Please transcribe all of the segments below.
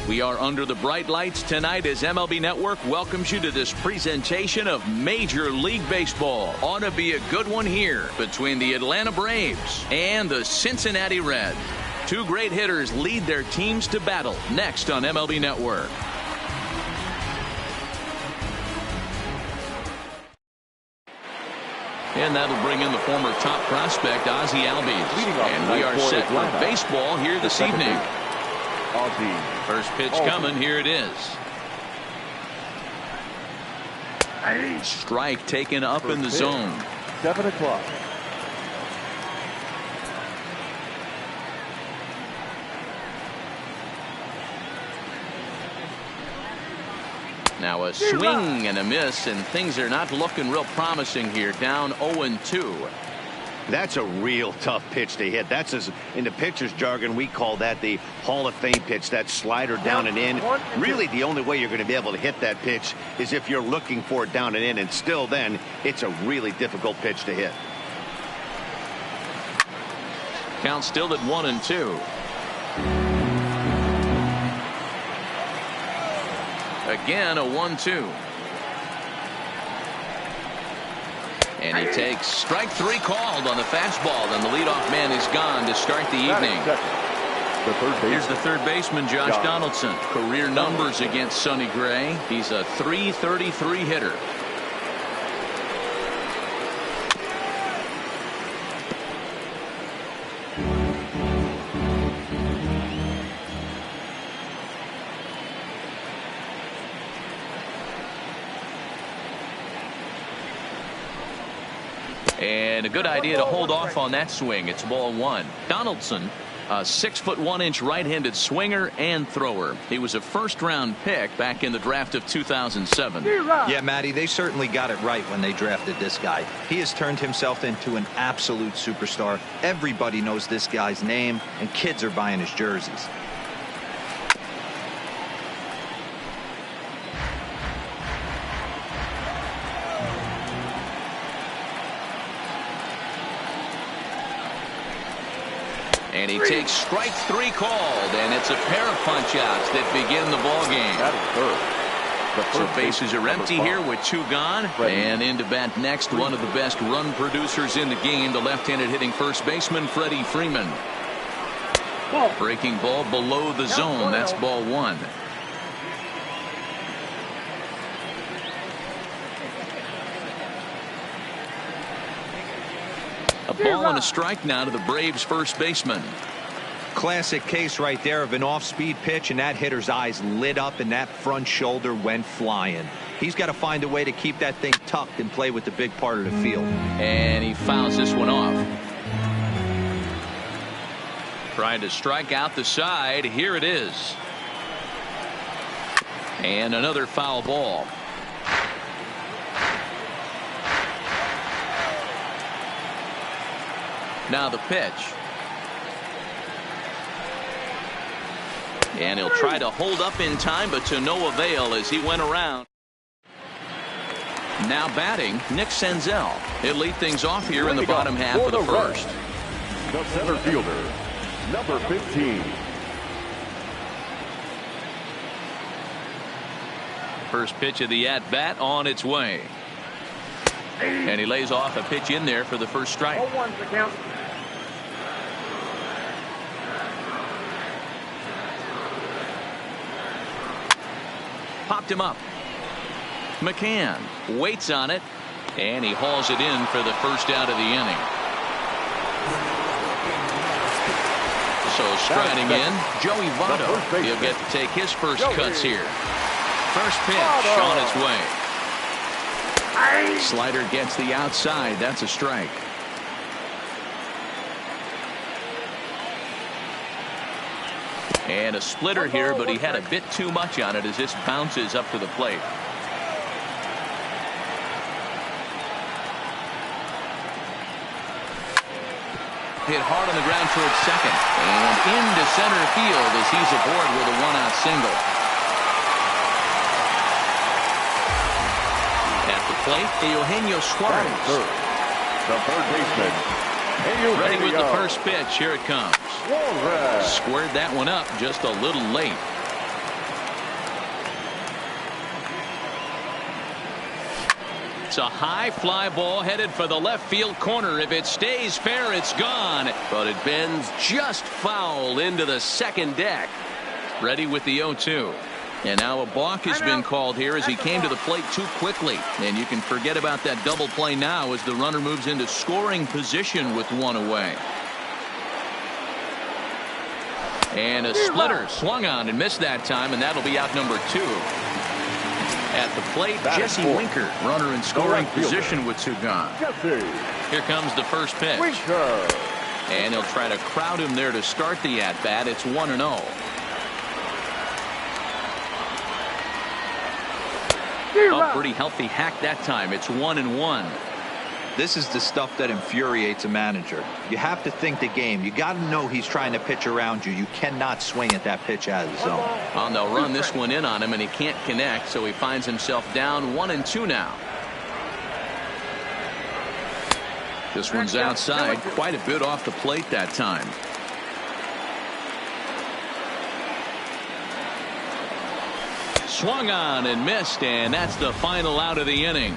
We are under the bright lights tonight as MLB Network welcomes you to this presentation of Major League Baseball. Ought to be a good one here between the Atlanta Braves and the Cincinnati Reds. Two great hitters lead their teams to battle next on MLB Network. And that'll bring in the former top prospect, Ozzie Albies. And we are set for baseball here this evening. First pitch coming. Here it is. Strike taken up in the zone. 7 o'clock. Now a swing and a miss, and things are not looking real promising here. Down 0-2. That's a real tough pitch to hit. That's, as in the pitcher's jargon, we call that the Hall of Fame pitch. That slider down and in. Really, the only way you're going to be able to hit that pitch is if you're looking for it down and in, and still then, it's a really difficult pitch to hit. Count still at 1-2. Again, a 1-2. And he takes strike three called on the fastball. And the leadoff man is gone to start the evening. Here's the third baseman, Josh Donaldson. Career numbers against Sonny Gray. He's a .333 hitter. And a good idea to hold off on that swing. It's ball one. Donaldson, a 6'1" right-handed swinger and thrower. He was a first-round pick back in the draft of 2007. Yeah, Matty, they certainly got it right when they drafted this guy. He has turned himself into an absolute superstar. Everybody knows this guy's name, and kids are buying his jerseys. And he takes strike three called, and it's a pair of punch-outs that begin the ball game. So bases are empty here with two gone. And into bat next, one of the best run producers in the game, the left-handed hitting first baseman, Freddie Freeman. Breaking ball below the zone. That's ball one. A ball and a strike now to the Braves first baseman. Classic case right there of an off-speed pitch, and that hitter's eyes lit up and that front shoulder went flying. He's got to find a way to keep that thing tucked and play with the big part of the field. And he fouls this one off. Trying to strike out the side. Here it is. And another foul ball. Now the pitch. And he'll try to hold up in time, but to no avail as he went around. Now batting, Nick Senzel. He'll lead things off here in the bottom half of the first. The center fielder, number 15. First pitch of the at-bat on its way. And he lays off a pitch in there for the first strike. 0-1's the count. Popped him up. McCann waits on it, and he hauls it in for the first out of the inning. So striding in, Joey Votto. He'll get to take his first cuts here. First pitch on its way. Slider gets the outside. That's a strike. And a splitter here, but he had a bit too much on it as this bounces up to the plate. Hit hard on the ground towards second. And into center field as he's aboard with a one-out single. At the plate, Eugenio Suarez. The third baseman. Ready with the first pitch. Here it comes. Squared that one up just a little late. It's a high fly ball headed for the left field corner. If it stays fair, it's gone. But it bends just foul into the second deck. Ready with the 0-2. And now a balk has been called here as he came to the plate too quickly. And you can forget about that double play now as the runner moves into scoring position with one away. And a splitter swung on and missed that time, and that'll be out number 2. At the plate, Jesse Winker, runner in scoring position with 2 gone. Here comes the first pitch. And he'll try to crowd him there to start the at-bat. It's 1-0. A pretty healthy hack that time. It's 1-1. This is the stuff that infuriates a manager. You have to think the game. You got to know he's trying to pitch around you. You cannot swing at that pitch out of the zone. Well, they'll run this one in on him, and he can't connect, so he finds himself down 1-2 now. This one's outside, quite a bit off the plate that time. Swung on and missed, and that's the final out of the inning.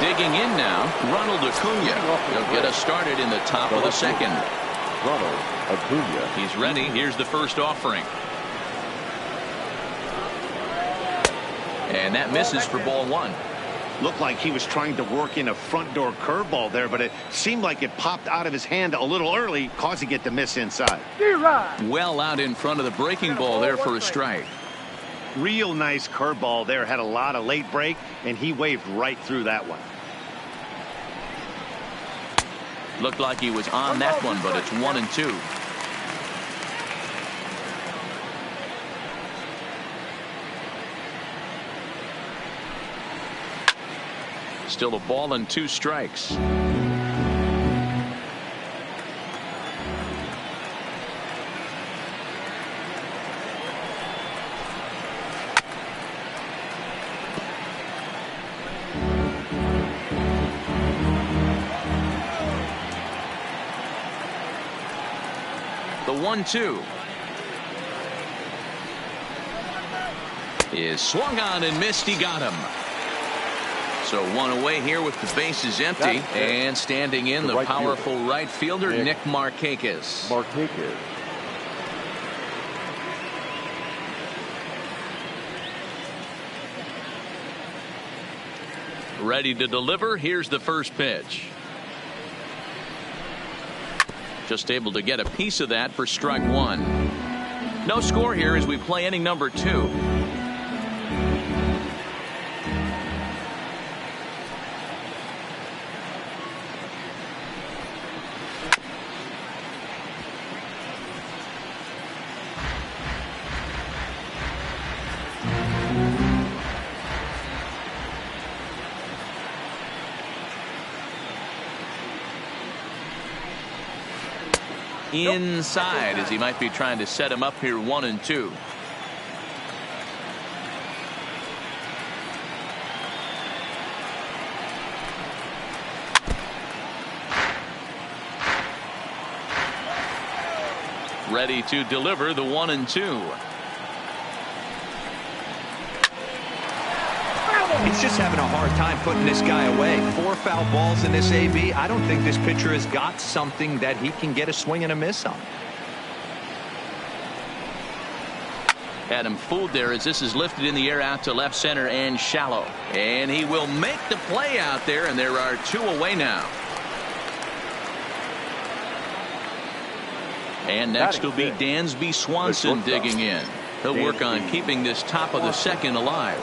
Digging in now, Ronald Acuna. He'll get us started in the top of the second. Ronald Acuna. He's ready. Here's the first offering. And that misses for ball 1. Looked like he was trying to work in a front door curveball there, but it seemed like it popped out of his hand a little early, causing it to miss inside. Well out in front of the breaking ball there for a strike. Real nice curveball there. Had a lot of late break, and he waved right through that one. Looked like he was on that one, but it's 1-2. Still a ball and 2 strikes. The 1-2 is swung on and missed. He got him. So 1 away here with the bases empty, and standing in the powerful right fielder Nick Markakis. Ready to deliver. Here's the first pitch. Just able to get a piece of that for strike 1. No score here as we play inning number 2. Inside as he might be trying to set him up here 1-2. Ready to deliver the 1-2. He's just having a hard time putting this guy away. 4 foul balls in this AB. I don't think this pitcher has got something that he can get a swing and a miss on. Had him fooled there as this is lifted in the air out to left center and shallow. And he will make the play out there, and there are 2 away now. And next will be Dansby Swanson digging in. He'll work on keeping this top of the second alive.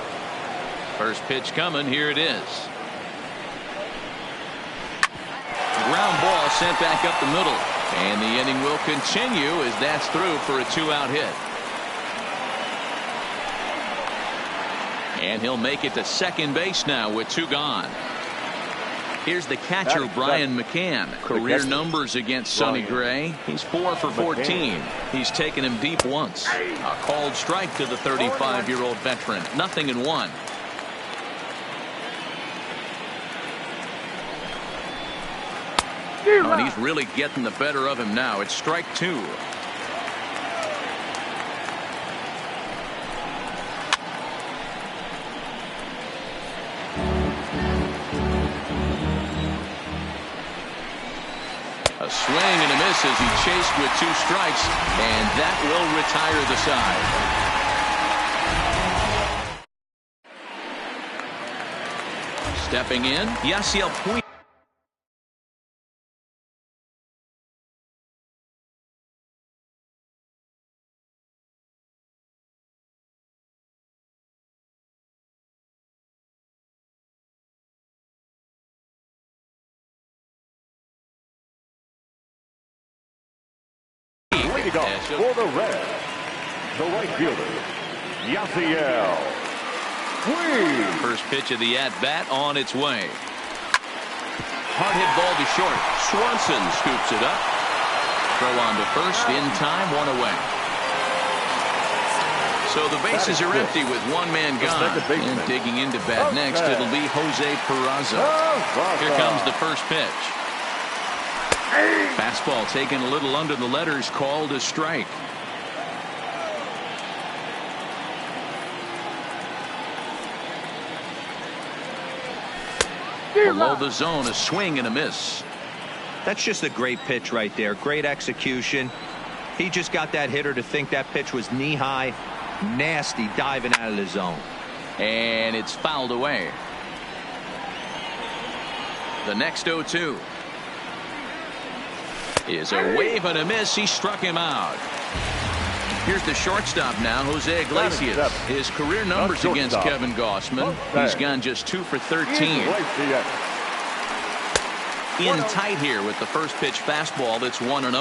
First pitch coming. Here it is. Ground ball sent back up the middle. And the inning will continue as that's through for a 2-out hit. And he'll make it to second base now with 2 gone. Here's the catcher, Brian McCann. Career numbers against Sonny Gray. He's 4 for 14. He's taken him deep once. A called strike to the 35-year-old veteran. 0-1. Oh, and he's really getting the better of him now. It's strike 2. swing and a miss as he chased with 2 strikes, and that will retire the side. Stepping in, Yasiel Puig. Leading off for the Reds, the right fielder, Yasiel Puig. First pitch of the at-bat on its way. Hard hit ball to short. Swanson scoops it up. Throw on to first in time, 1 away. So the bases are empty with 1 man gone. And digging into bat next, it'll be Jose Peraza. Here comes the first pitch. Fastball taken a little under the letters, called a strike. Below the zone, a swing and a miss. That's just a great pitch right there. Great execution. He just got that hitter to think that pitch was knee-high. Nasty diving out of the zone. And it's fouled away. The next 0-2 is a wave and a miss. He struck him out. Here's the shortstop now, Jose Iglesias. His career numbers against Kevin Gausman. He's gone just 2 for 13. In tight here with the first pitch fastball that's 1-0.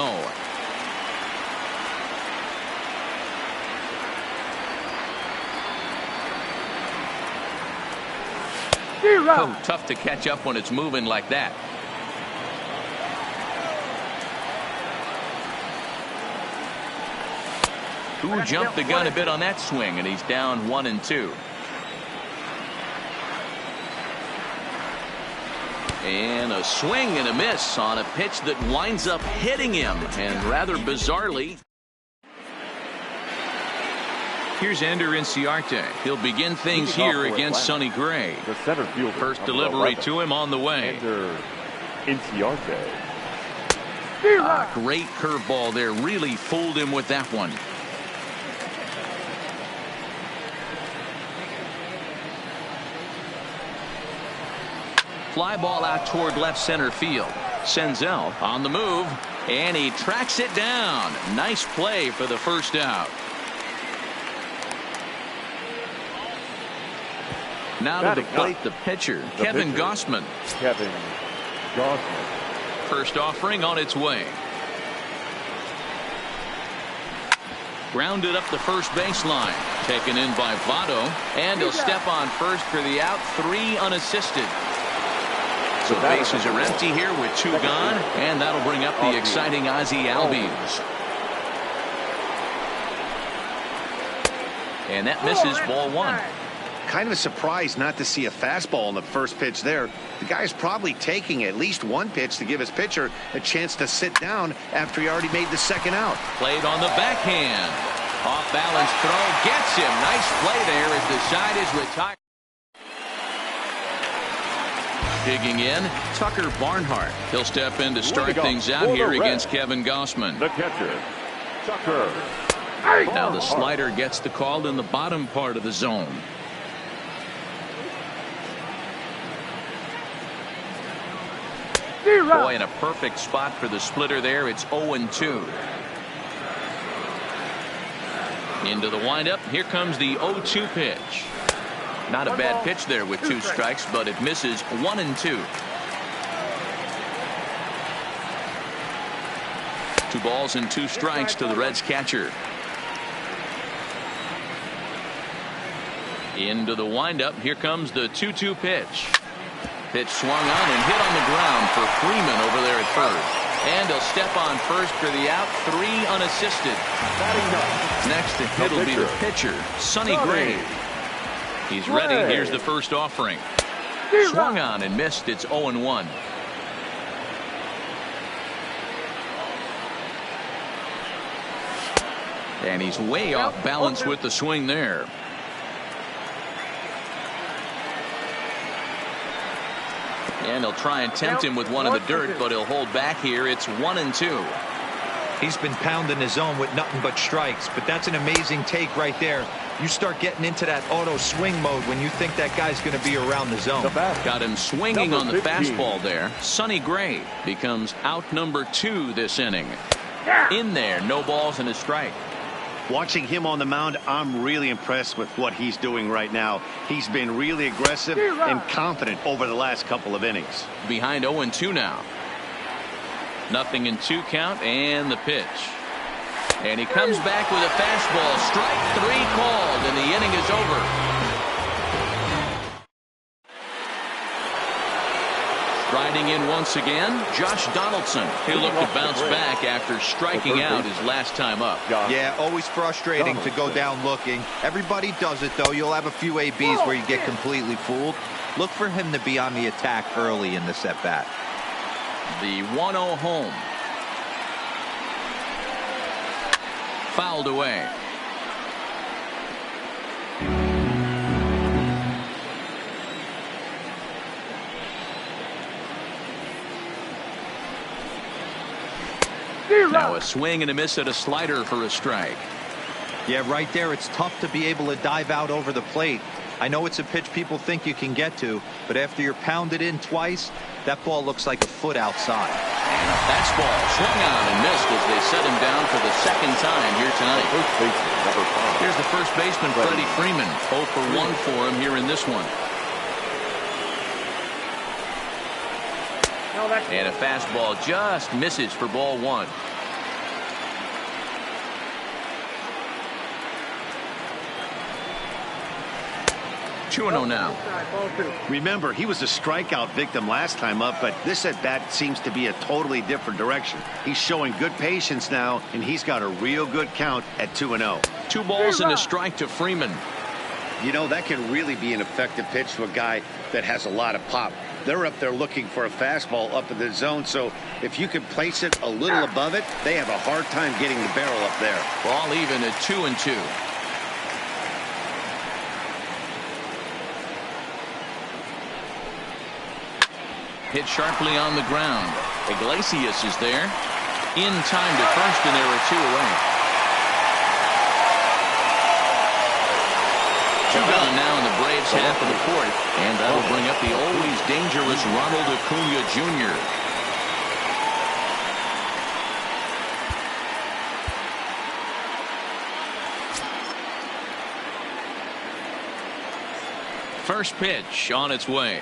Oh, tough to catch up when it's moving like that. Who jumped the gun a bit on that swing, and he's down 1-2. And a swing and a miss on a pitch that winds up hitting him, and rather bizarrely. Here's Ender Inciarte. He'll begin things here against Sonny Gray. The center fielder. First delivery to him on the way. Ender Inciarte. Great curveball there. Really fooled him with that one. Fly ball out toward left center field. Senzel on the move, and he tracks it down. Nice play for the first out. Now to the plate, the pitcher, Kevin Gausman. First offering on its way. Grounded up the first baseline. Taken in by Votto, and he'll step on first for the out. 3 unassisted. So the bases are empty here with 2 gone, and that'll bring up the exciting Ozzie Albies. And that misses, ball 1. Kind of a surprise not to see a fastball in the first pitch there. The guy's probably taking at least 1 pitch to give his pitcher a chance to sit down after he already made the second out. Played on the backhand. Off balance throw gets him. Nice play there as the side is retired. Digging in, Tucker Barnhart. He'll step in to start things out here against Kevin Gausman. The catcher, Tucker. Now the slider gets the call in the bottom part of the zone. Boy, in a perfect spot for the splitter there. It's 0-2. Into the windup. Here comes the 0-2 pitch. Not a bad pitch there with 2 strikes, but it misses. 1-2. 2 balls and 2 strikes to the Reds catcher. Into the windup. Here comes the 2-2 pitch. Pitch swung on and hit on the ground for Freeman over there at first. And he'll step on first for the out. 3 unassisted. Next to hit will be the pitcher, Sonny Gray. He's ready. Here's the first offering. Swung on and missed. It's 0-1. And he's way off balance with the swing there. And he'll try and tempt him with one in the dirt, but he'll hold back here. It's 1-2. He's been pounding his zone with nothing but strikes, but that's an amazing take right there. You start getting into that auto swing mode when you think that guy's going to be around the zone. Got him swinging on the fastball there. Sonny Gray becomes out number 2 this inning. In there, no balls and a strike. Watching him on the mound, I'm really impressed with what he's doing right now. He's been really aggressive and confident over the last couple of innings. Behind 0-2 now. 0-2 count and the pitch. And he comes back with a fastball. Strike 3 called, and the inning is over. Riding in once again, Josh Donaldson. He'll look to bounce back after striking out his last time up. Yeah, always frustrating to go down looking. Everybody does it, though. You'll have a few ABs where you get completely fooled. Look for him to be on the attack early in this at-bat. The 1-0 home. Fouled away. Now a swing and a miss at a slider for a strike. Yeah, right there, it's tough to be able to dive out over the plate. I know it's a pitch people think you can get to, but after you're pounded in twice, that ball looks like a foot outside. And a fastball swung on and missed as they set him down for the second time here tonight. Here's the first baseman, Freddie Freeman. 0 for 1 for him here in this one. And a fastball just misses for ball 1. Two and 0 now. Remember, he was a strikeout victim last time up, but this at-bat seems to be a totally different direction. He's showing good patience now, and he's got a real good count at 2-0. 2 balls and a strike to Freeman. You know, that can really be an effective pitch to a guy that has a lot of pop. They're up there looking for a fastball up in the zone, so if you can place it a little above it, they have a hard time getting the barrel up there. Ball even at 2-2. Hit sharply on the ground. Iglesias is there. In time to first, and there are 2 away. 2 gone now in the Braves half of the 4th, and that'll bring up the always dangerous Ronald Acuna Jr. First pitch on its way.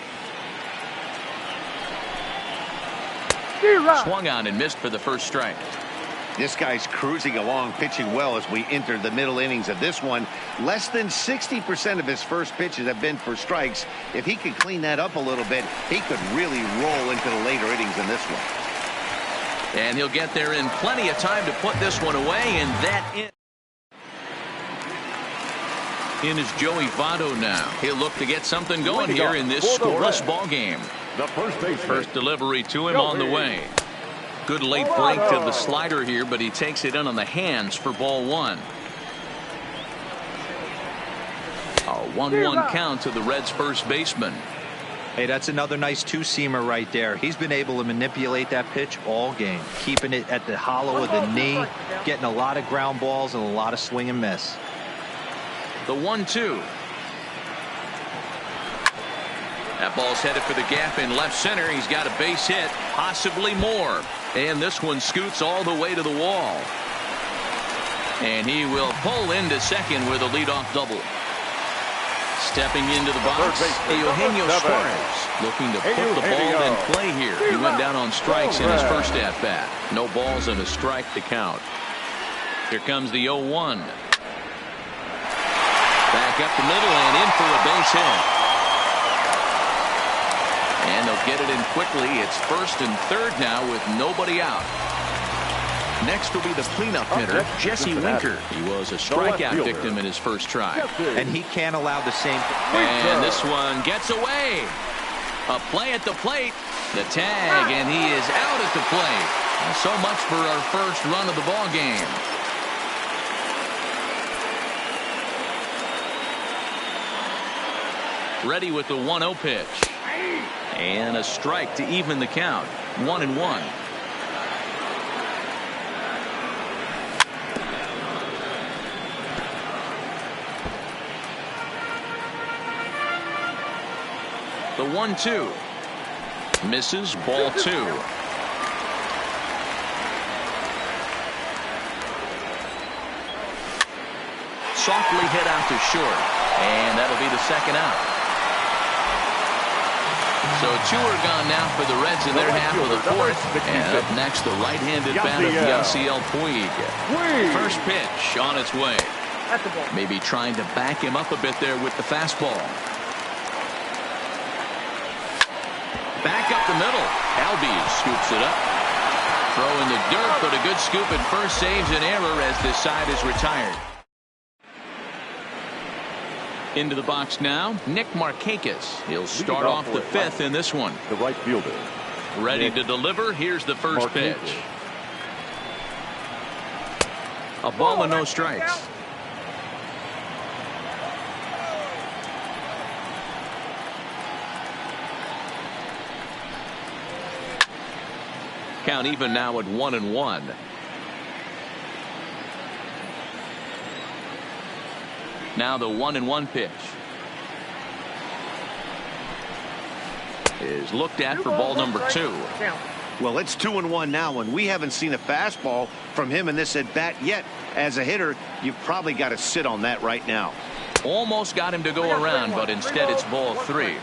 Swung on and missed for the first strike. This guy's cruising along, pitching well as we enter the middle innings of this one. Less than 60% of his first pitches have been for strikes. If he could clean that up a little bit, he could really roll into the later innings in this one. And he'll get there in plenty of time to put this one away, and that in is Joey Votto now. He'll look to get something going here in this scoreless ball game. First delivery to him on the way. Good late break to the slider here, but he takes it in on the hands for ball 1. A 1-1 count to the Reds' first baseman. Hey, that's another nice 2-seamer right there. He's been able to manipulate that pitch all game, keeping it at the hollow of the knee, getting a lot of ground balls and a lot of swing and miss. The 1-2. That ball's headed for the gap in left center. He's got a base hit, possibly more. And this one scoots all the way to the wall. And he will pull into second with a leadoff double. Stepping into the box, Eugenio Suarez looking to put the ball in play here. He went down on strikes in his first at-bat. No balls and a strike to count. Here comes the 0-1. Back up the middle and in for a base hit. And they'll get it in quickly. It's first and third now with nobody out. Next will be the cleanup hitter, Jesse Winker. He was a strikeout victim in his first try. And he can't allow the same. And this one gets away. A play at the plate. The tag, and he is out at the plate. So much for our first run of the ball game. Ready with the 1-0 pitch. And a strike to even the count. 1-1. The 1-2. Misses. Ball 2. Softly hit out to short. And that'll be the second out. So 2 are gone now for the Reds in their half of the fourth. And up next, the right-handed batter, Yasiel Puig. First pitch on its way. Maybe trying to back him up a bit there with the fastball. Back up the middle. Albies scoops it up. Throw in the dirt, but a good scoop at first saves an error as this side is retired. Into the box now, Nick Markakis. He'll start off the fifth in this one. The right fielder. Ready to deliver. Here's the first pitch. A ball and no strikes. Count even now at 1-1. Now the 1-1 pitch is looked at for ball number 2. Well, it's 2-1 now, and we haven't seen a fastball from him in this at bat yet. As a hitter, you've probably got to sit on that right now. Almost got him to go around, but instead it's ball 3.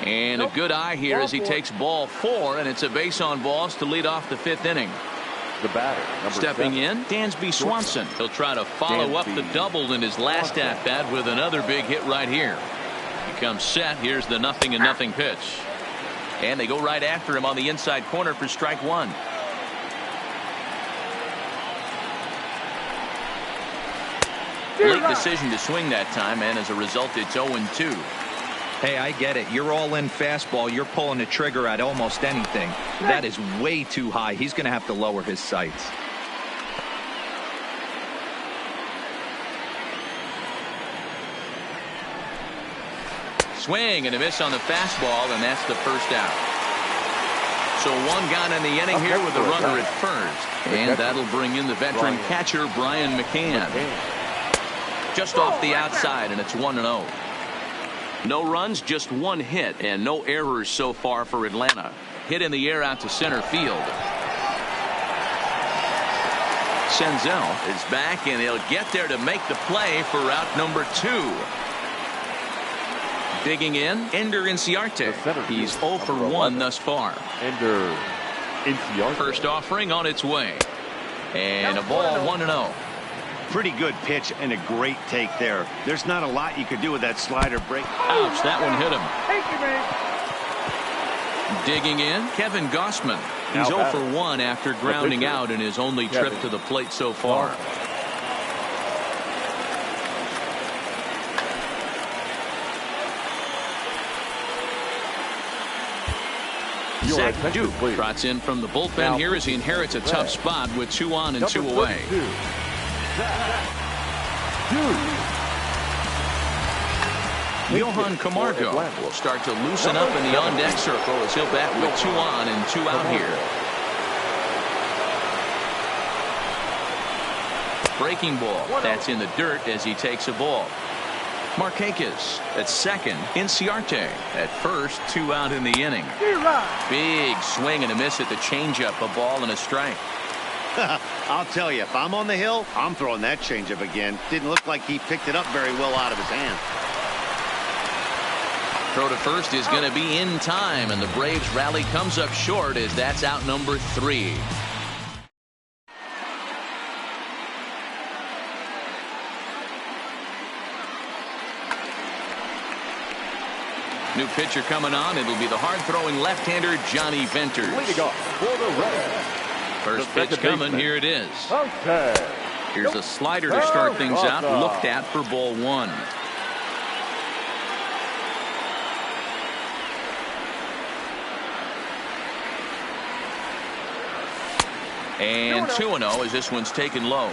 And a good eye here as he takes ball 4, and it's a base on balls to lead off the 5th inning. The batter, stepping in, Dansby Swanson. He'll try to follow up the double in his last at bat with another big hit right here. He comes set. Here's the 0-0 pitch. And they go right after him on the inside corner for strike 1. Late decision to swing that time, and as a result, it's 0-2. Hey, I get it. You're all in fastball. You're pulling the trigger at almost anything. That is way too high. He's going to have to lower his sights. Swing and a miss on the fastball, and that's the first out. So 1 gone in the inning here with a runner at first. And that'll bring in the veteran catcher, Brian McCann. Just off the outside, and it's 1-0. No runs, just 1 hit, and no errors so far for Atlanta. Hit in the air out to center field. Senzel is back, and he'll get there to make the play for out number 2. Digging in, Ender Inciarte. He's 0 for 1 thus far. Ender Inciarte. First offering on its way. And a ball 1-0. Pretty good pitch and a great take there. There's not a lot you could do with that slider break. Ouch, that one hit him. Digging in, Kevin Gossman. He's 0 for 1 after grounding out in his only trip to the plate so far. Zach Duke trots in from the bullpen here as he inherits a tough spot with 2 on and 2 away. Johan Camargo will start to loosen up in the on-deck circle as he'll bat with 2 on and 2 out here. Breaking ball. That's in the dirt as he takes a ball. Markakis at second. Inciarte at first. 2 out in the inning. Big swing and a miss at the changeup. A ball and a strike. I'll tell you, if I'm on the hill, I'm throwing that changeup again. Didn't look like he picked it up very well out of his hand. Throw to first is going to be in time, and the Braves rally comes up short as that's out number 3. New pitcher coming on. It'll be the hard-throwing left-hander Johnny Venters. First pitch coming. Here it is. Here's a slider to start things out. Looked at for ball 1. And 2-0 as this one's taken low.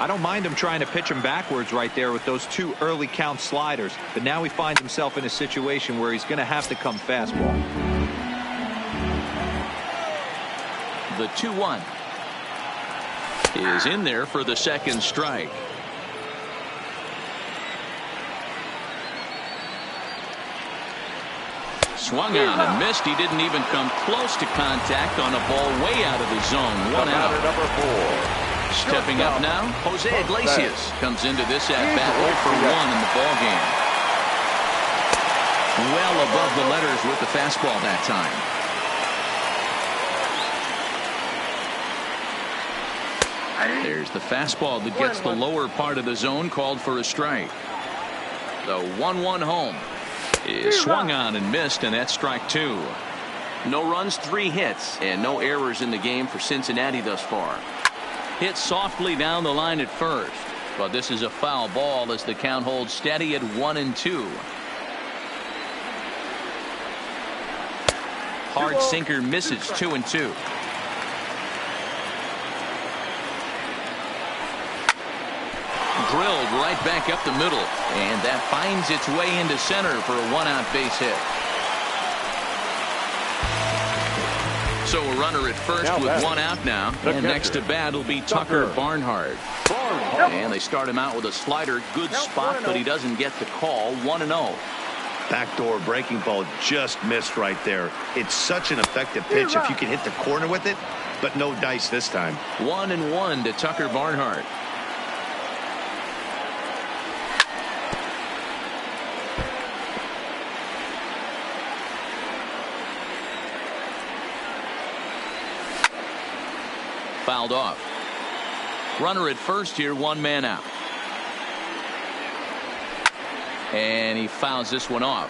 I don't mind him trying to pitch him backwards right there with those 2 early count sliders, but now he finds himself in a situation where he's going to have to come fastball. The 2-1 is in there for the second strike. Swung on and missed. He didn't even come close to contact on a ball way out of the zone. 1 out. Number 4. Stepping up now, Jose Iglesias comes into this at-bat 0 for 1 in the ball game. Well above the letters with the fastball that time. There's the fastball that gets the lower part of the zone, called for a strike. The 1-1 home is swung on and missed, and that's strike 2. No runs, 3 hits, and no errors in the game for Cincinnati thus far. Hit softly down the line at first, but this is a foul ball as the count holds steady at 1-2. Hard sinker misses. 2-2. Drilled right back up the middle, and that finds its way into center for a 1-out base hit. So a runner at first with 1 out now, and next to bat will be Tucker Barnhart. And they start him out with a slider. Good spot, but he doesn't get the call. 1-0. Backdoor breaking ball just missed right there. It's such an effective pitch if you can hit the corner with it, but no dice this time. 1-1 to Tucker Barnhart. Fouled off. Runner at first here, 1 man out. And he fouls this one off.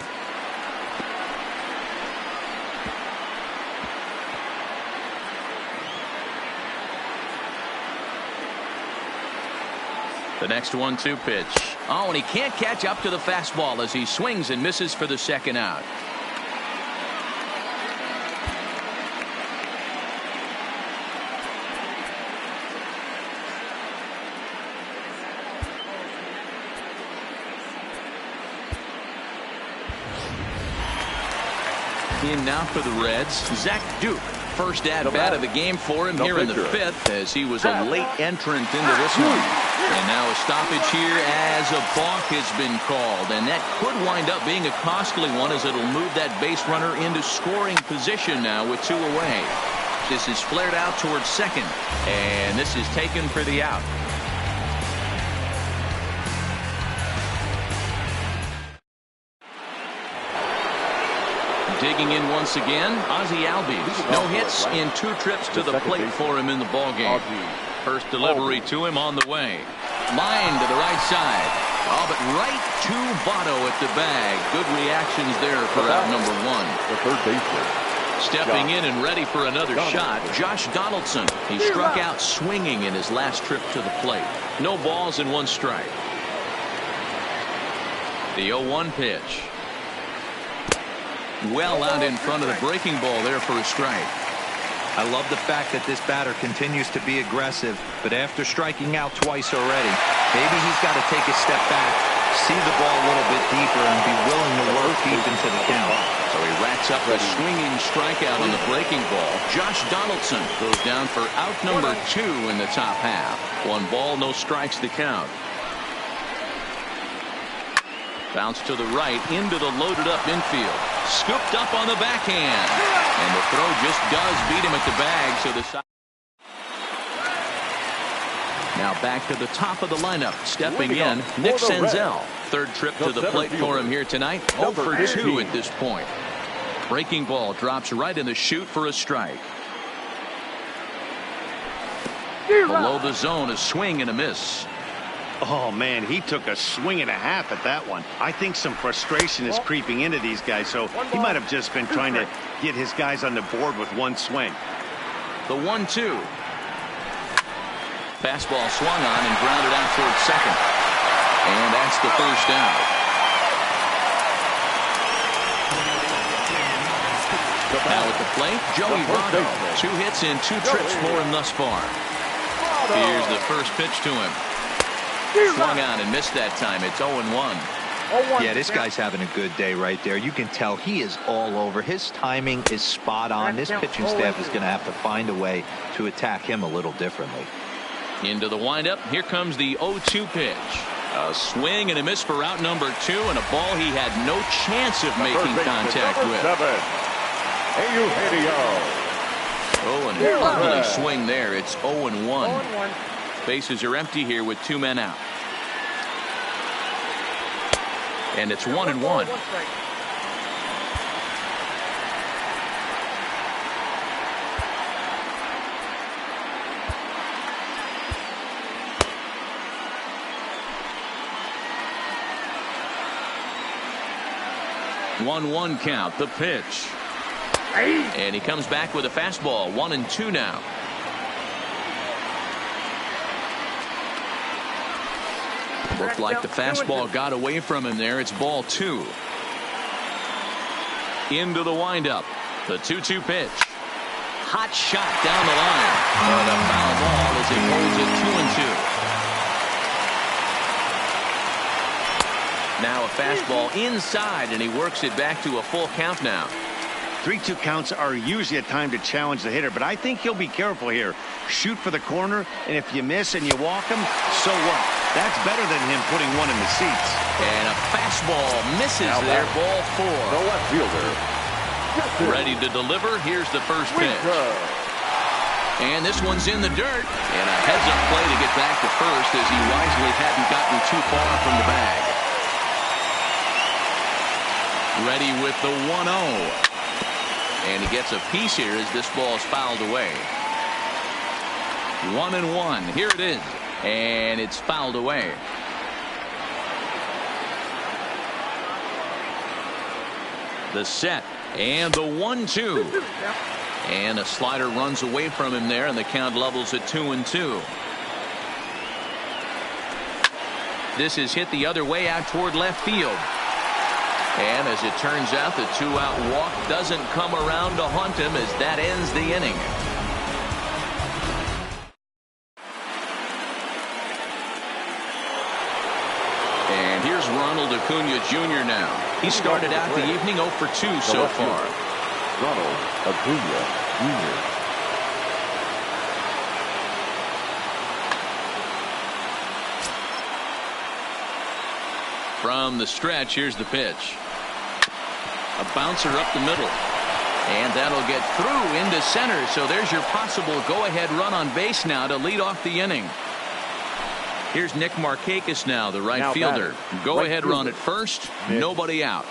The next 1-2 pitch. Oh, and he can't catch up to the fastball as he swings and misses for the second out. In now for the Reds, Zach Duke. First at-bat of the game for him here in the 5th, as he was a late entrant into this one. And now a stoppage here as a balk has been called. And that could wind up being a costly one, as it'll move that base runner into scoring position now with 2 away. This is flared out towards second, and this is taken for the out. Digging in once again, Ozzie Albies. No hits in 2 trips to the plate for him in the ballgame. First delivery to him on the way. Line to the right side. Oh, but right to Votto at the bag. Good reactions there for out number 1. The third baseman. Stepping in and ready for another shot, Josh Donaldson. He struck out swinging in his last trip to the plate. No balls and 1 strike. The 0-1 pitch. Well out in front of the breaking ball there for a strike. I love the fact that this batter continues to be aggressive, but after striking out twice already, maybe he's got to take a step back, see the ball a little bit deeper, and be willing to work deep into the count. So he racks up a swinging strikeout on the breaking ball. Josh Donaldson goes down for out number 2 in the top half. 1 ball, no strikes to count. Bounce to the right into the loaded up infield. Scooped up on the backhand. And the throw just does beat him at the bag. So the side. Now back to the top of the lineup. Stepping in, Nick Senzel. 3rd trip to the plate for him here tonight. 0 for 2 at this point. Breaking ball drops right in the chute for a strike. Below the zone, a swing and a miss. Oh, man, he took a swing and a half at that one. I think some frustration is creeping into these guys, so he might have just been trying to get his guys on the board with 1 swing. The 1-2. Fastball swung on and grounded out towards second. And that's the first out. Now at the plate, Joey Votto. 2 hits in 2 trips for him thus far. Here's the first pitch to him. Swung on and missed that time. It's 0-1. Yeah, this guy's having a good day right there. You can tell he is all over. His timing is spot on. This pitching staff is going to have to find a way to attack him a little differently. Into the windup. Here comes the 0-2 pitch. A swing and a miss for out number 2, and a ball he had no chance of making contact with. Oh, and an ugly swing there. It's 0-1. Bases are empty here with 2 men out. And it's 1-1. One count. The pitch. And he comes back with a fastball. 1-2 now. Looked like the fastball got away from him there. It's ball 2. Into the windup. The 2-2 pitch. Hot shot down the line. And a foul ball as it holds it 2-2. Now a fastball inside, and he works it back to a full count now. 3-2 counts are usually a time to challenge the hitter, but I think he'll be careful here. Shoot for the corner, and if you miss and you walk him, so what? That's better than him putting one in the seats. And a fastball misses there. Ball 4. The left fielder. Ready to deliver. Here's the first pitch. And this one's in the dirt. And a heads-up play to get back to first as he wisely hadn't gotten too far from the bag. Ready with the 1-0. And he gets a piece here as this ball is fouled away. 1-1. Here it is. And it's fouled away. The set. And the 1-2. And a slider runs away from him there, and the count levels at 2-2. This is hit the other way out toward left field. And as it turns out, the 2-out walk doesn't come around to haunt him as that ends the inning. And here's Ronald Acuna Jr. now. He started out the evening 0 for 2 so far. Ronald Acuna Jr. From the stretch, here's the pitch. A bouncer up the middle. And that'll get through into center. So there's your possible go-ahead run on base now to lead off the inning. Here's Nick Markakis now, the right fielder. Go-ahead run at first. Nobody out.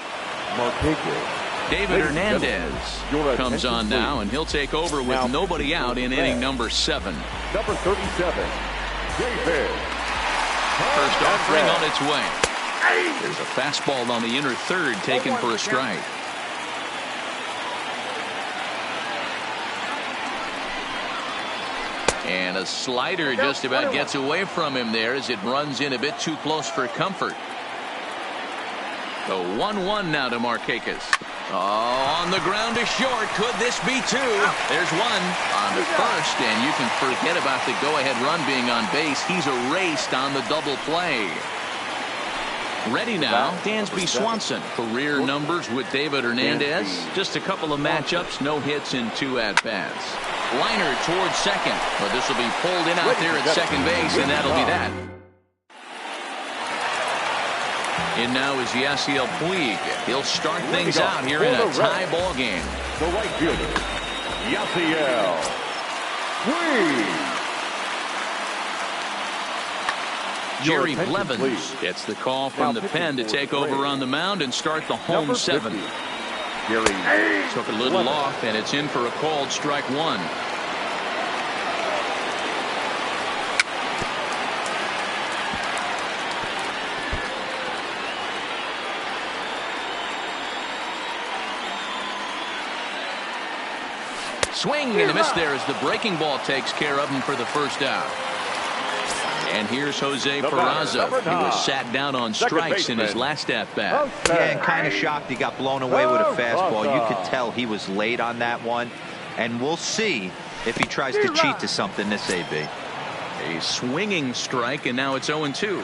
David Hernandez comes on now, and he'll take over with nobody out in inning number 7. Number 37, David. First offering on its way. There's a fastball on the inner third taken for a strike. And a slider just about gets away from him there as it runs in a bit too close for comfort. The 1-1 now to Markakis. Oh, on the ground to short. Could this be 2? There's 1 on the first, and you can forget about the go-ahead run being on base. He's erased on the double play. Ready now, Dansby Swanson. Career numbers with David Hernandez. Just a couple of matchups, no hits in 2 at-bats. Liner towards second, but this will be pulled in out there at second base, and that'll be that. In now is Yasiel Puig. He'll start things out here in a tie ball game. The right fielder, Yasiel Puig. Jerry Blevins gets the call from the pen to take over on the mound and start the home 7. Took a little off, and it's in for a called strike 1. Swing and a miss there as the breaking ball takes care of him for the first out. And here's Jose Peraza. He was sat down on strikes in his last at-bat. Yeah, and kind of shocked he got blown away with a fastball. You could tell he was late on that one. And we'll see if he tries to cheat to something this AB. A swinging strike, and now it's 0-2.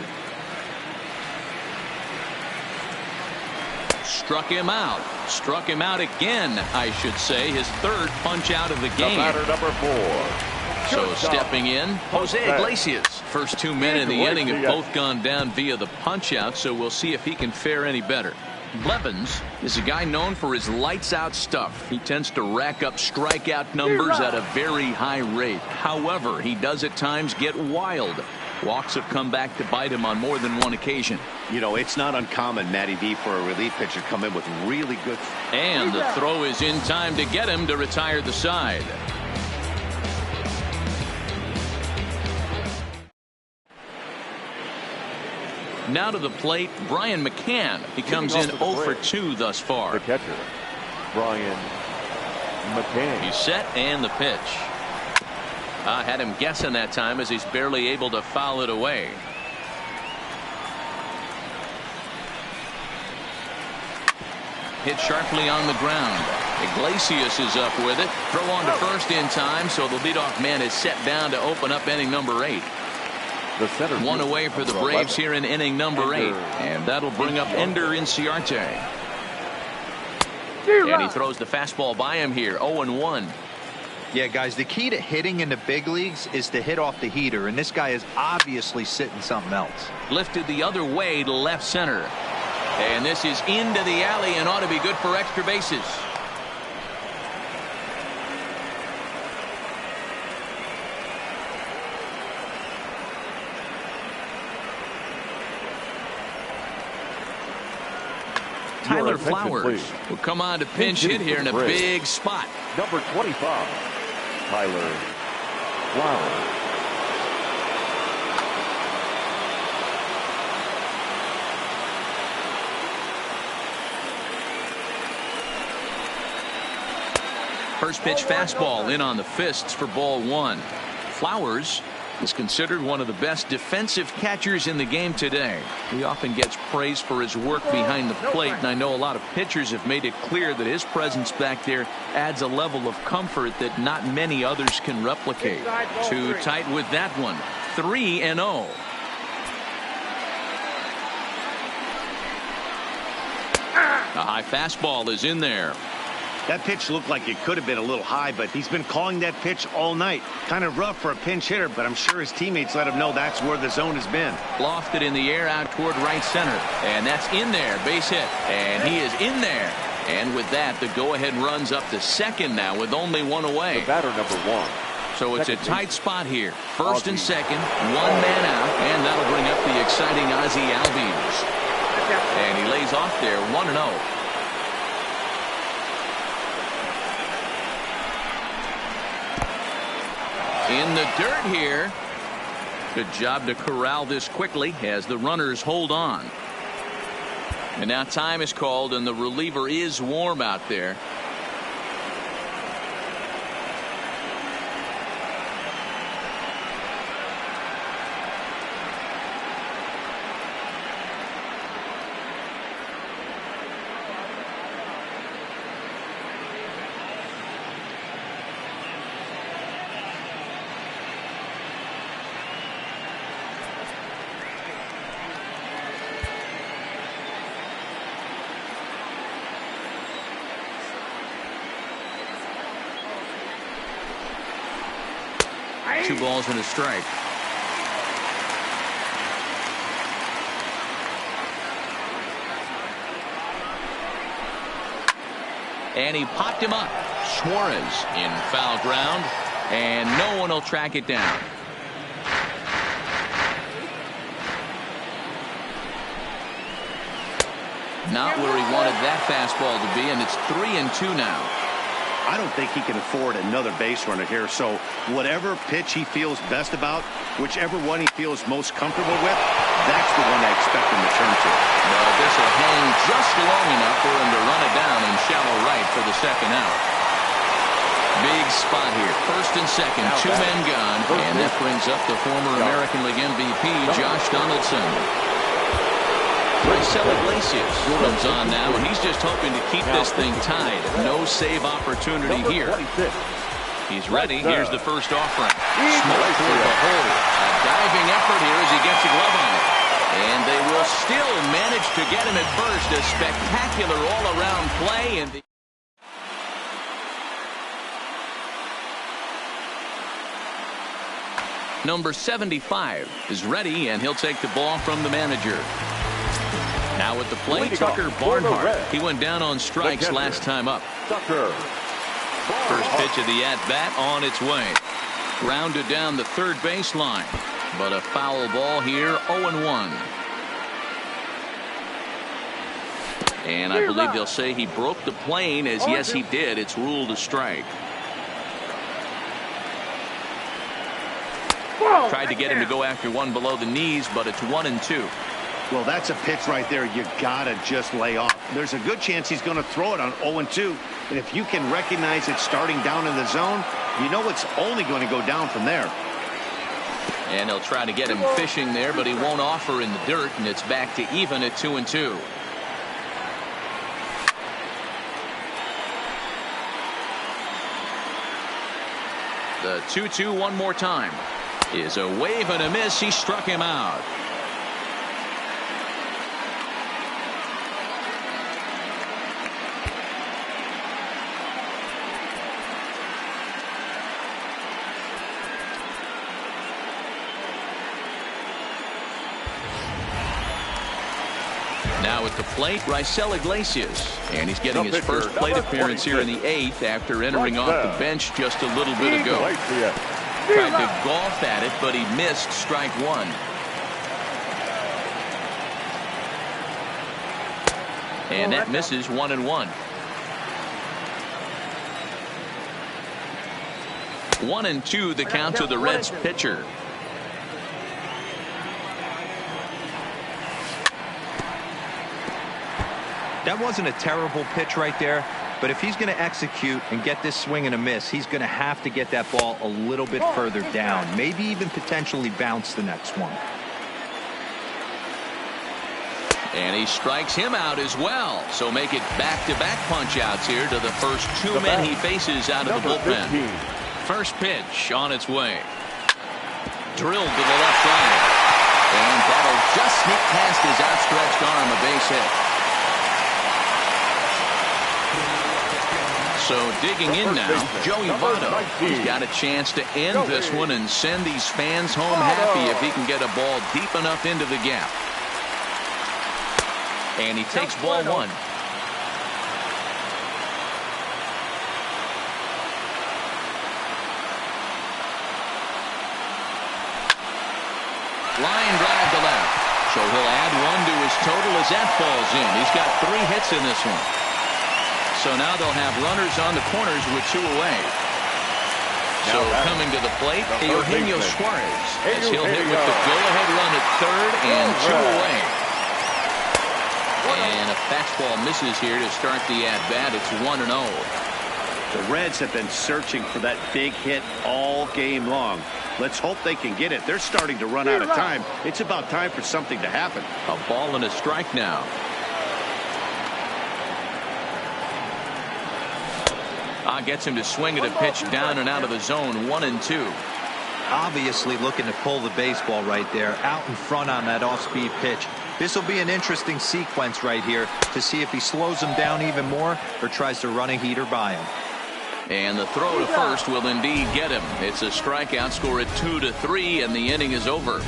Struck him out. Struck him out again, I should say. His third punch out of the game. Batter number 4. So stepping in, Jose Iglesias. First 2 men in the inning have both gone down via the punch out, so we'll see if he can fare any better. Blevins is a guy known for his lights out stuff. He tends to rack up strikeout numbers at a very high rate. However, he does at times get wild. Walks have come back to bite him on more than one occasion. You know, it's not uncommon, Matty V, for a relief pitcher to come in with really good. And the throw is in time to get him to retire the side. Now to the plate, Brian McCann. He comes in 0 for 2 thus far. The catcher, Brian McCann. He's set and the pitch. I had him guessing that time as he's barely able to foul it away. Hit sharply on the ground. Iglesias is up with it. Throw on to first in time, so the leadoff man is set down to open up inning number 8. The center One away for the Braves here in inning number 8. And that'll bring up Ender Inciarte. And he throws the fastball by him here. 0-1. Yeah, guys, the key to hitting in the big leagues is to hit off the heater, and this guy is obviously sitting something else. Lifted the other way to left center. And this is into the alley and ought to be good for extra bases. Tyler Flowers will come on to pinch hit here in a big spot. Number 25, Tyler Flowers. First pitch fastball in on the fists for ball 1. Flowers is considered one of the best defensive catchers in the game today. He often gets praise for his work behind the plate, and I know a lot of pitchers have made it clear that his presence back there adds a level of comfort that not many others can replicate. Too tight with that one. 3-0. A high fastball is in there. That pitch looked like it could have been a little high, but he's been calling that pitch all night. Kind of rough for a pinch hitter, but I'm sure his teammates let him know that's where the zone has been. Lofted in the air out toward right center. And that's in there. Base hit. And he is in there. And with that, the go-ahead runs up to second now with only one away. The batter number 1. So it's a tight spot here. First and second, one man out. And that'll bring up the exciting Ozzie Albies. And he lays off there 1-0. In the dirt here. Good job to corral this quickly as the runners hold on. And now time is called and the reliever is warm out there. Two balls and a strike. And he popped him up. Suarez in foul ground, and no one will track it down. Not where he wanted that fastball to be, and it's 3-2 now. I don't think he can afford another base runner here, so whatever pitch he feels best about, whichever one he feels most comfortable with, that's the one I expect him to turn to. Well, this will hang just long enough for him to run it down in shallow right for the second out. Big spot here. First and second, two men gone, and that brings up the former American League MVP, Josh Donaldson. Marcel Iglesias comes on now, and he's just hoping to keep this thing tied. No save opportunity here. He's ready. Here's the first offering. Smoke toward the hole. A diving effort here as he gets a glove on it. And they will still manage to get him at first. A spectacular all-around play. And number 75 is ready, and he'll take the ball from the manager. Now at the plate, Tucker Barnhart. He went down on strikes last time up. First pitch of the at-bat on its way. Grounded down the third baseline. But a foul ball here, 0-1. And I believe they'll say he broke the plane, as yes he did. It's ruled a strike. Tried to get him to go after one below the knees, but it's 1-2. Well, that's a pitch right there you gotta just lay off. There's a good chance he's going to throw it on 0-2. And if you can recognize it starting down in the zone, you know it's only going to go down from there. And they'll try to get him fishing there, but he won't offer in the dirt, and it's back to even at 2-2. The 2-2 one more time. Is a wave and a miss. He struck him out. Now at the plate, Raisel Iglesias, and he's getting his first plate appearance here in the 8th after entering off the bench just a little bit ago. Tried to golf at it, but he missed strike one. And that misses 1-1. 1-2 the count to the Reds pitcher. That wasn't a terrible pitch right there, but if he's going to execute and get this swing and a miss, he's going to have to get that ball a little bit further down, maybe even potentially bounce the next one. And he strikes him out as well. So make it back-to-back punch-outs here to the first two men he faces out of the bullpen. First pitch on its way. Drilled to the left side. And that'll just sneak past his outstretched arm, a base hit. So digging in now, Joey Votto. He's got a chance to end this one and send these fans home happy if he can get a ball deep enough into the gap. And he takes ball one. Line drive to left. So he'll add one to his total as that falls in. He's got 3 hits in this one. So now they'll have runners on the corners with 2 away. So coming to the plate, Eugenio Suarez, as he'll hit with the go-ahead run at third and 2 away. And a fastball misses here to start the at-bat. It's 1-0. The Reds have been searching for that big hit all game long. Let's hope they can get it. They're starting to run out of time. It's about time for something to happen. A ball and a strike now. Gets him to swing at a pitch down and out of the zone. 1-2. Obviously looking to pull the baseball right there, out in front on that off-speed pitch. This will be an interesting sequence right here to see if he slows him down even more or tries to run a heater by him. And the throw to first will indeed get him. It's a strikeout, score at 2-3, and the inning is over.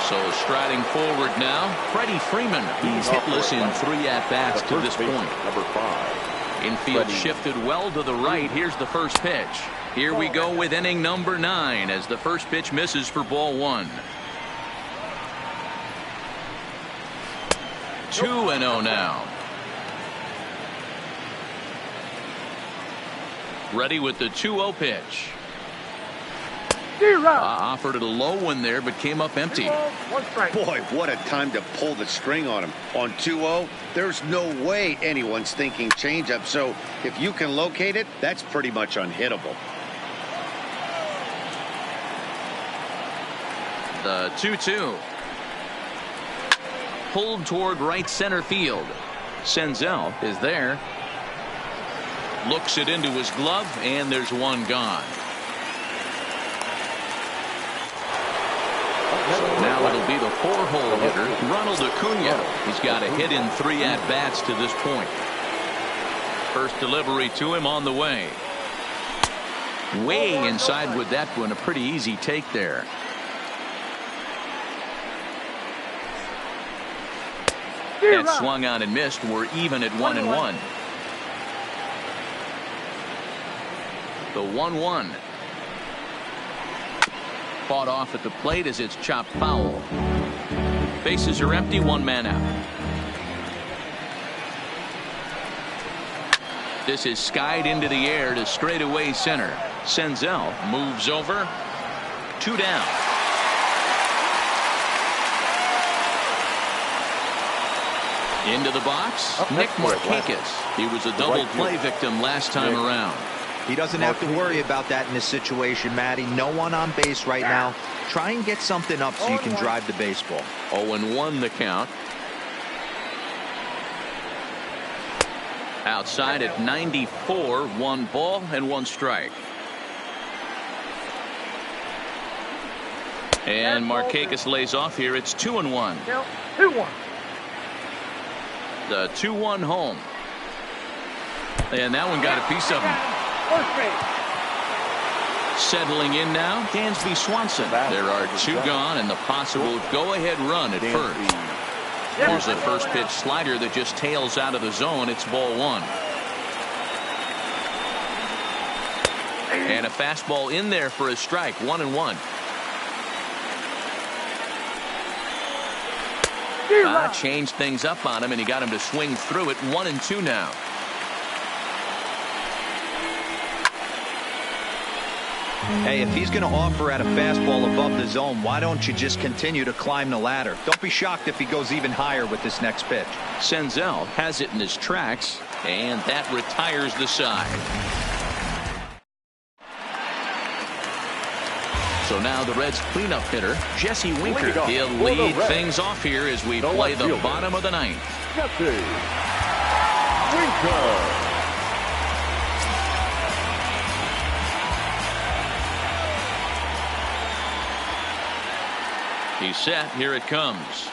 So striding forward now, Freddie Freeman. He's hitless in 3 at-bats to this point. Number 5. Infield shifted well to the right. Here's the first pitch. Here we go with inning number 9 as the first pitch misses for ball 1. 2-0 now. Ready with the 2-0 pitch. Offered it a low one there, but came up empty. Boy, what a time to pull the string on him. On 2-0, there's no way anyone's thinking changeup. So if you can locate it, that's pretty much unhittable. The 2-2. Pulled toward right center field. Senzel is there. Looks it into his glove, and there's one gone. So now it'll be the 4-hole hitter, Ronald Acuna. He's got a hit in 3 at-bats to this point. First delivery to him on the way. Way inside with that one. A pretty easy take there. That swung on and missed. We're even at 1-1. The 1-1. Fought off at the plate as it's chopped foul. Bases are empty, 1 man out. This is skied into the air to straightaway center. Senzel moves over. 2 down. Into the box, Nick Markakis. He was a double play victim last time around. He doesn't have to worry about that in this situation, Matty. No one on base right now. Try and get something up so you can drive the baseball. 0-1 the count. Outside at 94, 1 ball and 1 strike. And Markakis lays off here. It's 2-1. 2-1. The 2-1 home. And that one got a piece of him. Settling in now, Dansby Swanson. There are 2 gone and the possible go-ahead run at first. Here's the first pitch slider that just tails out of the zone. It's ball 1. And a fastball in there for a strike. 1-1. Changed things up on him, and he got him to swing through it. 1-2 now. Hey, if he's going to offer at a fastball above the zone, why don't you just continue to climb the ladder? Don't be shocked if he goes even higher with this next pitch. Senzel has it in his tracks, and that retires the side. So now the Reds cleanup hitter, Jesse Winker. He'll lead things off here as we play the bottom of the 9th. Jesse Winker. He's set. Here it comes.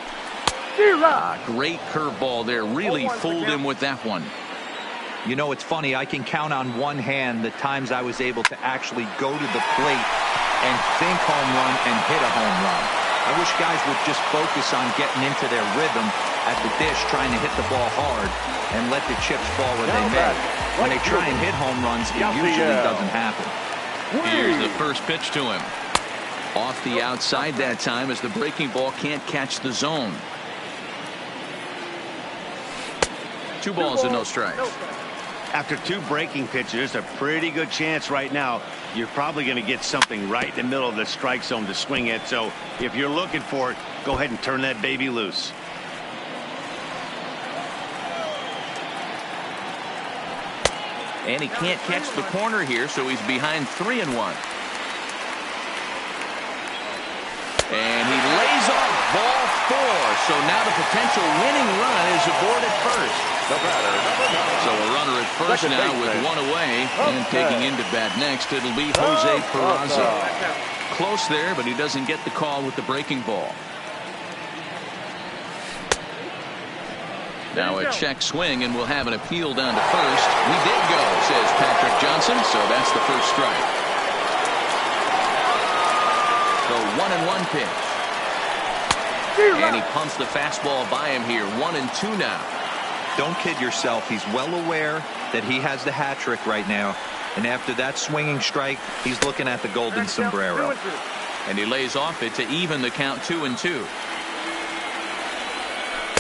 Great curveball there. Really fooled him with that one. You know, it's funny. I can count on one hand the times I was able to actually go to the plate and think home run and hit a home run. I wish guys would just focus on getting into their rhythm at the dish, trying to hit the ball hard and let the chips fall where they may. When they try and hit home runs, it usually doesn't happen. Here's the first pitch to him. Off the outside that time as the breaking ball can't catch the zone. 2 balls and no strikes. After 2 breaking pitches, there's a pretty good chance right now you're probably going to get something right in the middle of the strike zone to swing at. So if you're looking for it, go ahead and turn that baby loose. And he can't catch the corner here, so he's behind 3-1. And he lays off ball 4. So now the potential winning run is aboard at first. So a runner at first now with 1 away. And taking into bat next, it'll be Jose Peraza. Close there, but he doesn't get the call with the breaking ball. Now a check swing, and we'll have an appeal down to first. We did go, says Patrick Johnson. So that's the first strike. The 1-1 pitch. And he pumps the fastball by him here. 1-2 now. Don't kid yourself. He's well aware that he has the hat trick right now. And after that swinging strike, he's looking at the golden sombrero. And he lays off it to even the count 2-2.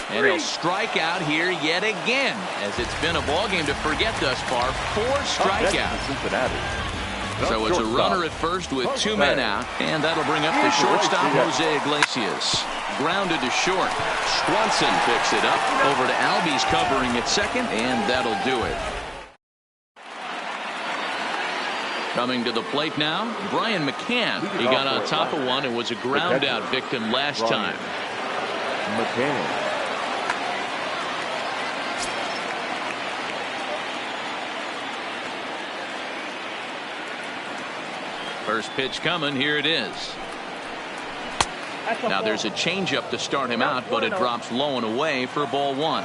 And he'll strike out here yet again, as it's been a ball game to forget thus far. 4 strikeouts. So it's a runner at first with 2 men out, and that'll bring up the shortstop, Jose Iglesias. Grounded to short. Swanson picks it up. Over to Albies covering at second, and that'll do it. Coming to the plate now, Brian McCann. He got on top of one and was a ground out victim last time. First pitch coming. Here it is. Now there's a changeup to start him out, but it drops low and away for ball one.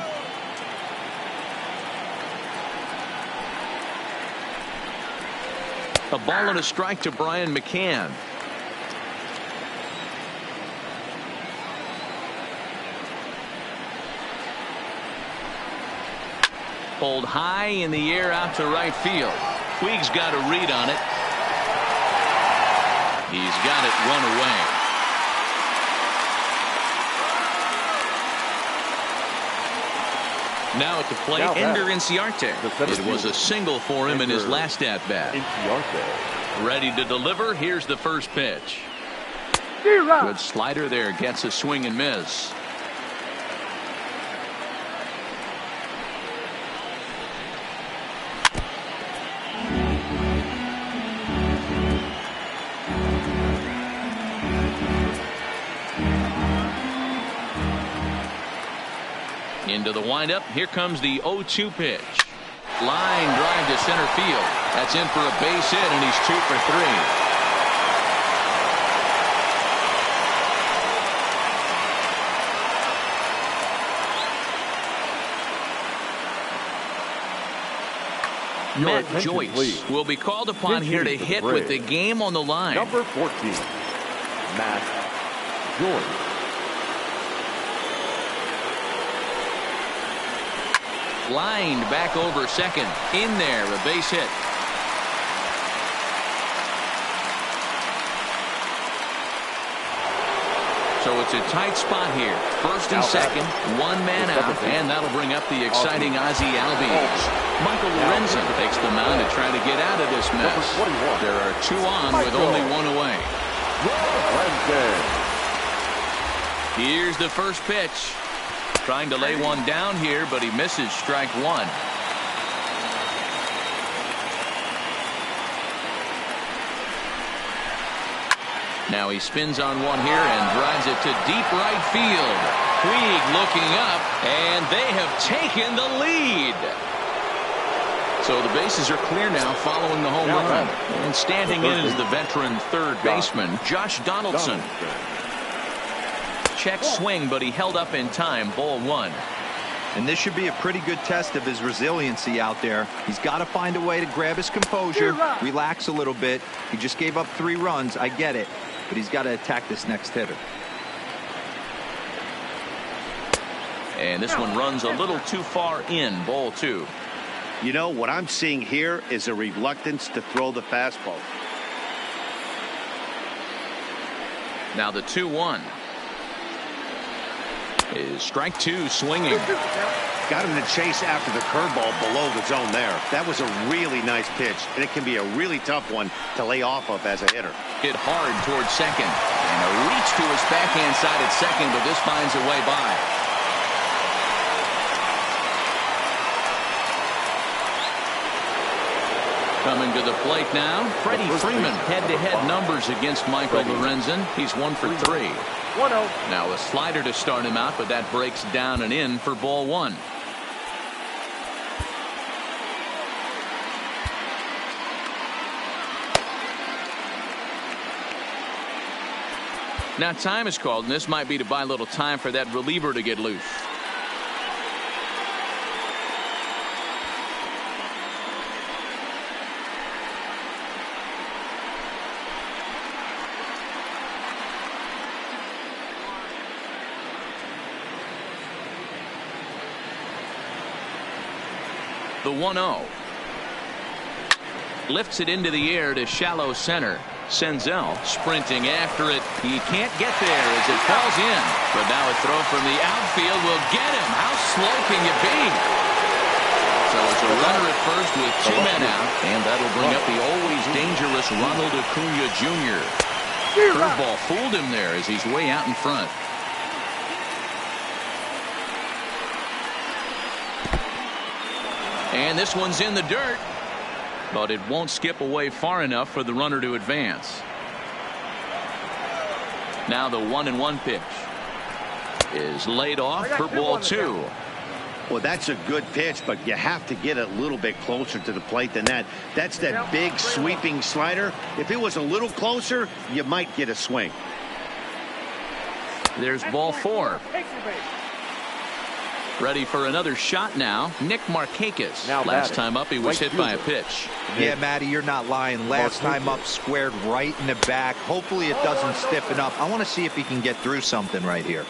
A ball and a strike to Brian McCann. Pulled high in the air out to right field. Puig's got a read on it. He's got it one away. Now at the plate, Ender Inciarte. It was a single for him in his last at-bat. Ready to deliver. Here's the first pitch. Good slider there. Gets a swing and miss. Into the windup. Here comes the 0-2 pitch. Line drive to center field. That's in for a base hit, and he's 2 for 3. Matt Joyce will be called upon here to hit with the game on the line. Number 14, Matt Joyce. Lined back over second. In there, a base hit. So it's a tight spot here. First and second, one man out, and that'll bring up the exciting Ozzie Albies. Michael Lorenzen takes the mound to try to get out of this mess. There are 2 on with only 1 away. Here's the first pitch. Trying to lay one down here, but he misses strike 1. Now he spins on one here and drives it to deep right field. Puig looking up, and they have taken the lead. So the bases are clear now following the home run. And standing in is the veteran third baseman, Josh Donaldson. Check swing, but he held up in time. Ball 1. And this should be a pretty good test of his resiliency out there. He's got to find a way to grab his composure, relax a little bit. He just gave up 3 runs. I get it. But he's got to attack this next hitter. And this one runs a little too far in. Ball 2. You know, what I'm seeing here is a reluctance to throw the fastball. Now the 2-1. Is strike 2 swinging. Got him to chase after the curveball below the zone there. That was a really nice pitch, and it can be a really tough one to lay off of as a hitter. Hit hard towards second. And a reach to his backhand side at second, but this finds a way by. Coming to the plate now, Freddie Freeman. Head-to-head numbers against Michael Lorenzen. He's 1 for 3. Now a slider to start him out, but that breaks down and in for ball 1. Now time is called, and this might be to buy a little time for that reliever to get loose. The 1-0. Lifts it into the air to shallow center. Senzel sprinting after it. He can't get there as it falls in. But now a throw from the outfield will get him. How slow can you be? So it's a runner at first with 2 men out. And that'll bring up the always dangerous Ronald Acuna Jr. Curveball fooled him there as he's way out in front. And this one's in the dirt, but it won't skip away far enough for the runner to advance. Now the 1-1 pitch is laid off for ball 2. Well, that's a good pitch, but you have to get a little bit closer to the plate than that. That's that big sweeping slider. If it was a little closer, you might get a swing. There's ball 4. Ready for another shot now. Nick Markakis. Last time up, he was hit by a pitch. Yeah, Matty, you're not lying. Last time up, squared right in the back. Hopefully it doesn't stiffen up. I want to see if he can get through something right here.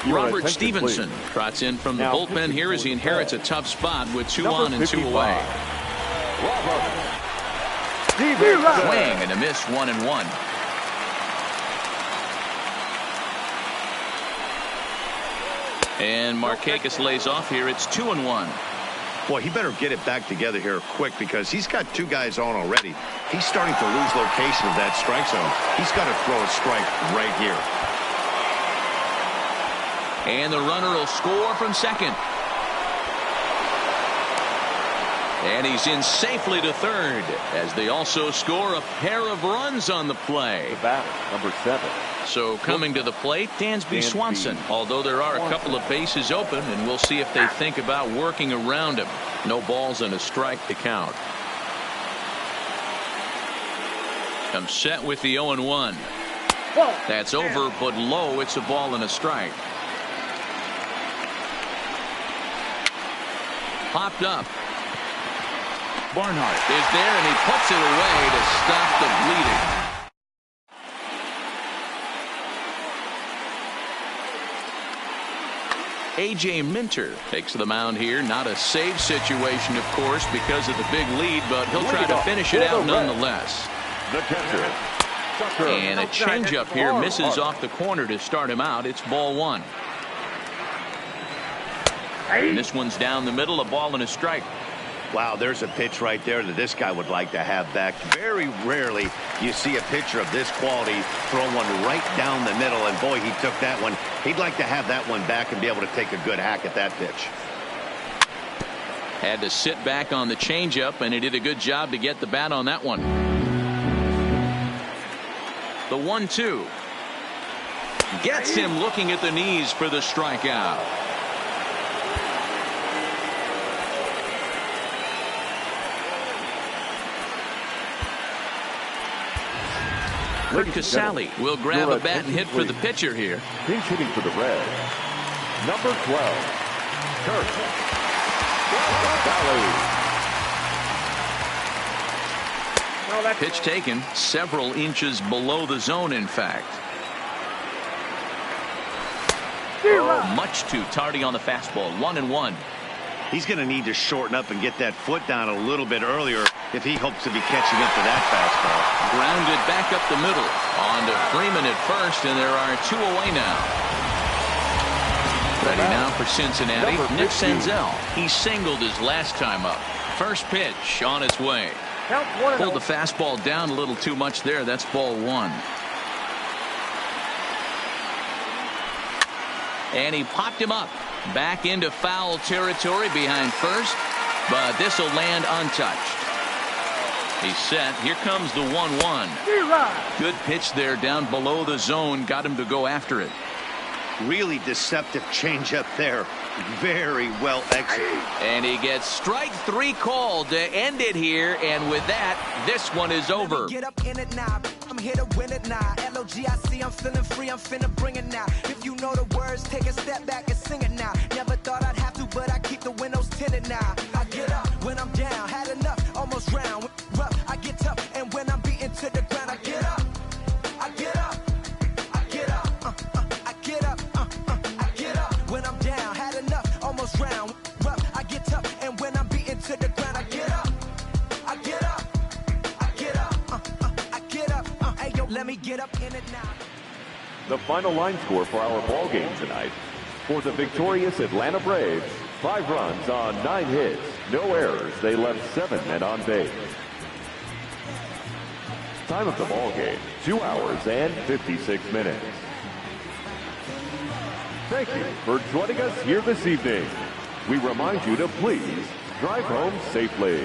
Robert Stevenson trots in from the bullpen here as he inherits a tough spot with 2 on and 2 away. Swing and a miss, 1-1. And Markakis lays off here. It's 2-1. Boy, he better get it back together here quick because he's got 2 guys on already. He's starting to lose location of that strike zone. He's got to throw a strike right here. And the runner will score from second. And he's in safely to third as they also score a pair of runs on the play. The batter, number 7. So coming to the plate, Dansby Swanson. Although there are a couple of bases open, and we'll see if they think about working around him. No balls and a strike to count. Comes set with the 0-1. That's over, but low. It's a ball and a strike. Popped up. Barnhart is there, and he puts it away to stop the bleeding. A.J. Minter takes the mound here. Not a save situation, of course, because of the big lead, but he'll try to finish it out nonetheless. The catcher. And a changeup here misses off the corner to start him out. It's ball 1. And this one's down the middle, a ball and a strike. Wow, there's a pitch right there that this guy would like to have back. Very rarely you see a pitcher of this quality throw one right down the middle, and boy, he took that one. He'd like to have that one back and be able to take a good hack at that pitch. Had to sit back on the changeup, and he did a good job to get the bat on that one. The 1-2 gets him looking at the knees for the strikeout. Kurt Casale will grab a bat and hit for the pitcher here. He's hitting for the Reds. Number 12, Kurt Casale. Pitch taken several inches below the zone, in fact. Much too tardy on the fastball. 1-1. He's going to need to shorten up and get that foot down a little bit earlier if he hopes to be catching up to that fastball. Grounded back up the middle. On to Freeman at first, and there are 2 away now. Ready now for Cincinnati, Nick Senzel. He singled his last time up. First pitch on its way. Pulled the fastball down a little too much there. That's ball 1. And he popped him up. Back into foul territory behind first, but this will land untouched. He's set. Here comes the 1-1. Good pitch there down below the zone. Got him to go after it. Really deceptive changeup there. Very well executed. And he gets strike 3 called to end it here. And with that, this one is over. Get up in it now. I'm here to win it now. L-O-G-I-C, I'm feeling free. I'm finna bring it now. If you know the words, take a step back and sing it now. Never thought I'd have to, but I keep the windows tinted now. I get up when I'm down. Had enough, almost round. Rough, I get tough. And when I'm beaten to the ground, I get up. I get up. I get up. I get up. I get up. When I'm down, had enough, almost round. Rough, I get tough. And when I'm beaten to the ground, I get up. I get up. I get up. I get up. Hey, yo, let me get up in it now. The final line score for our ball game tonight. For the victorious Atlanta Braves, 5 runs on 9 hits, no errors. They left 7 men on base. Time of the ball game, 2 hours and 56 minutes. Thank you for joining us here this evening. We remind you to please drive home safely.